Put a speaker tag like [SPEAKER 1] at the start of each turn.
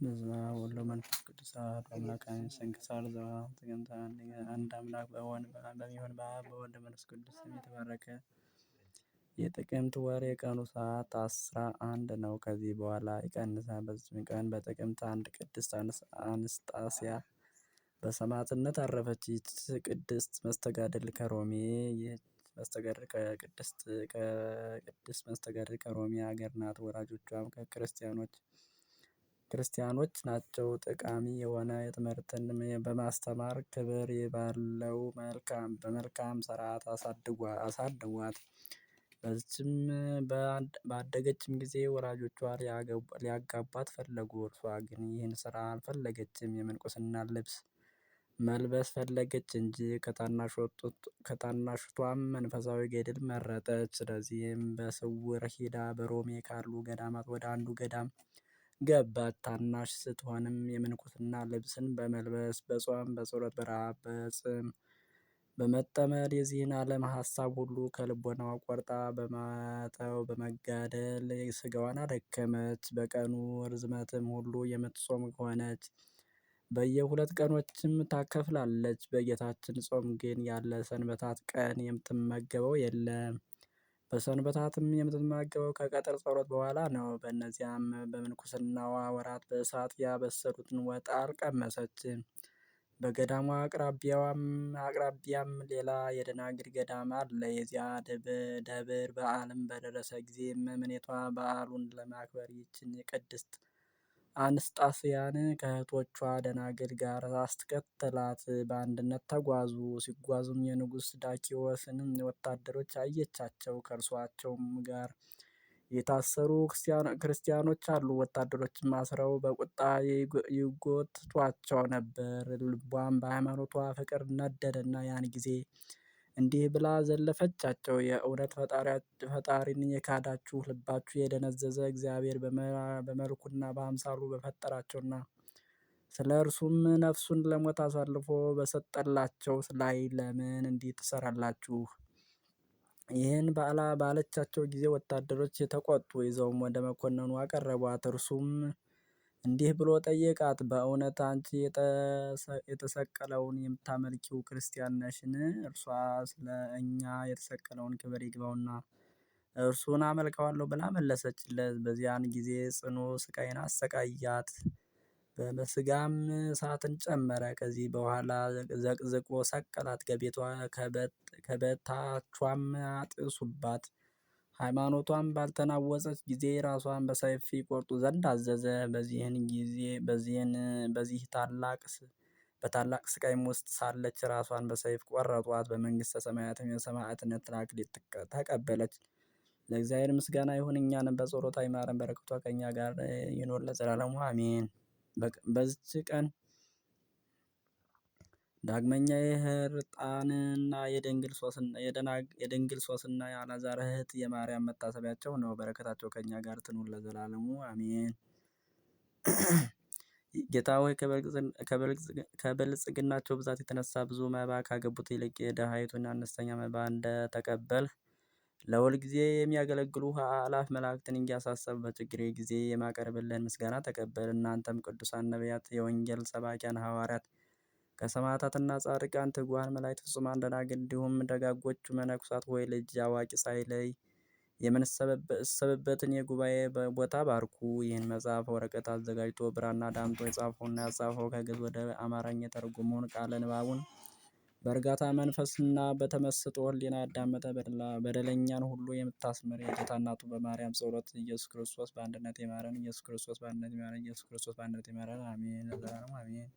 [SPEAKER 1] በስመ አብ ወወልድ ወመንፈስ ቅዱስ አሐዱ አምላክ አሜን። ስንክሳር ዘጥቅምት አንድ አምላክ በሚሆን በአብ በወልድ በመንፈስ ቅዱስ ስም የተባረከ የጥቅምት ወር የቀኑ ሰዓት 11 ነው። ከዚህ በኋላ ይቀንሳል። በዚህም ቀን በጥቅምት አንድ ቅድስት አንስጣስያ በሰማዕትነት አረፈች። ይህች ቅድስት መስተጋድል ከሮሜ ቅድስት መስተጋድል ከሮሜ ሀገር ናት። ወላጆቿም ክርስቲያኖች ናቸው። ጠቃሚ የሆነ ትምህርትን በማስተማር ክብር ባለው በመልካም ሥርዓት አሳድጓት። በዚችም ባደገችም ጊዜ ወላጆቿ ሊያጋቧት ፈለጉ። እርሷ ግን ይህን ስራ አልፈለገችም። የምንኩስና ልብስ መልበስ ፈለገች እንጂ። ከታናሽቷም መንፈሳዊ ገድል መረጠች። ስለዚህም በስውር ሄዳ በሮሜ ካሉ ገዳማት ወደ አንዱ ገዳም ገባች። ታናሽ ስትሆንም የምንኩስና ልብስን በመልበስ በጾም በጸሎት በረሃብ በጽም በመጠመድ የዚህን ዓለም ሀሳብ ሁሉ ከልቦናዋ ቆርጣ በመተው በመጋደል ስጋዋን አደከመች። በቀኑ ርዝመትም ሁሉ የምትጾም ሆነች። በየ2 ቀኖችም ታከፍላለች። በጌታችን ጾም ግን ያለ ሰንበታት ቀን የምትመገበው የለም። በሰንበታትም የምትመገበው ከቀትር ጸሎት በኋላ ነው። በእነዚያም በምንኩስናዋ ወራት በእሳት ያበሰሉትን ወጥ አልቀመሰችም። በገዳሟ አቅራቢያም ሌላ የደናግል ገዳም አለ። የዚያ ደብር በዓልም በደረሰ ጊዜ እመምኔቷ በዓሉን ለማክበር ይህችን ቅድስት አንስጣስያን ከእህቶቿ ደናግል ጋር አስከተላት። በአንድነት ተጓዙ። ሲጓዙም የንጉሥ ዳኪዎስን ወታደሮች አየቻቸው። ከእርሷቸውም ጋር የታሰሩ ክርስቲያኖች አሉ። ወታደሮችም አስረው በቁጣ ይጎትቷቸው ነበር። ልቧም በሃይማኖቷ ፍቅር ነደደና ያን ጊዜ እንዲህ ብላ ዘለፈቻቸው። የእውነት ፈጣሪን የካዳችሁ ልባችሁ የደነዘዘ እግዚአብሔር በመልኩና በአምሳሉ በፈጠራቸውና ስለ እርሱም ነፍሱን ለሞት አሳልፎ በሰጠላቸው ላይ ለምን እንዲህ ትሰራላችሁ? ይህን ባለቻቸው ጊዜ ወታደሮች ተቆጡ። ይዘውም ወደ መኮንኑ አቀረቧት። እርሱም እንዲህ ብሎ ጠየቃት። በእውነት አንቺ የተሰቀለውን የምታመልኪው ክርስቲያን ነሽን? እርሷ ስለ እኛ የተሰቀለውን ክብር ይግባውና እርሱን አመልከዋለሁ ብላ መለሰችለት። በዚያን ጊዜ ጽኑ ስቃይን አሰቃያት። በስጋም እሳትን ጨመረ። ከዚህ በኋላ ዘቅዝቆ ሰቀላት። ከበታቿም አጥሱባት። ሃይማኖቷም ባልተናወጸች ጊዜ ራሷን በሰይፍ ይቆርጡ ዘንድ አዘዘ። በዚህ በታላቅ ስቃይም ውስጥ ሳለች ራሷን በሰይፍ ቆረጧት። በመንግሥተ ሰማያትም የሰማዕትነት አክሊል ተቀበለች። ለእግዚአብሔር ምስጋና ይሁን፣ እኛንም በጸሎቷ ይማረን፣ በረከቷ ከእኛ ጋር ይኑር ለዘላለሙ አሜን። በዚች ቀን ዳግመኛ የህርጣንና የድንግል ሶስና የአልዓዛር እህት የማርያም መታሰቢያቸው ነው። በረከታቸው ከእኛ ጋር ትኑር ለዘላለሙ አሜን። ጌታ ሆይ ከብልጽግናቸው ብዛት የተነሳ ብዙ መባ ካገቡት ይልቅ የድሃይቱን አነስተኛ መባ እንደተቀበልህ ለሁል ጊዜ የሚያገለግሉ አእላፍ መላእክትን እያሳሰብህ በችግሬ ጊዜ የማቀርብልህን ምስጋና ተቀበል። እናንተም ቅዱሳን ነቢያት፣ የወንጌል ሰባኪያን ሐዋርያት፣ ከሰማዕታትና ጻድቃን፣ ትጉሃን መላእክት፣ ፍጹማን ደናግል እንዲሁም ደጋጎቹ መነኮሳት ሆይ ልጅ አዋቂ ሳይለይ የምንሰበሰብበትን የጉባኤ ቦታ ባርኩ። ይህን መጽሐፍ ወረቀት አዘጋጅቶ ብራና ዳምጦ የጻፈውና ያጻፈው ከግዕዝ ወደ አማርኛ የተረጎመውን ቃለ ንባቡን በእርጋታ መንፈስና በተመስጦ ሕሊና ያዳመጠ በደለኛን ሁሉ የምታስምር የጌታ እናቱ በማርያም ጸሎት ኢየሱስ ክርስቶስ በአንድነት ይማረን። ኢየሱስ ክርስቶስ በአንድነት ይማረን። ኢየሱስ ክርስቶስ በአንድነት ይማረን። አሜን ለዘላለሙ አሜን።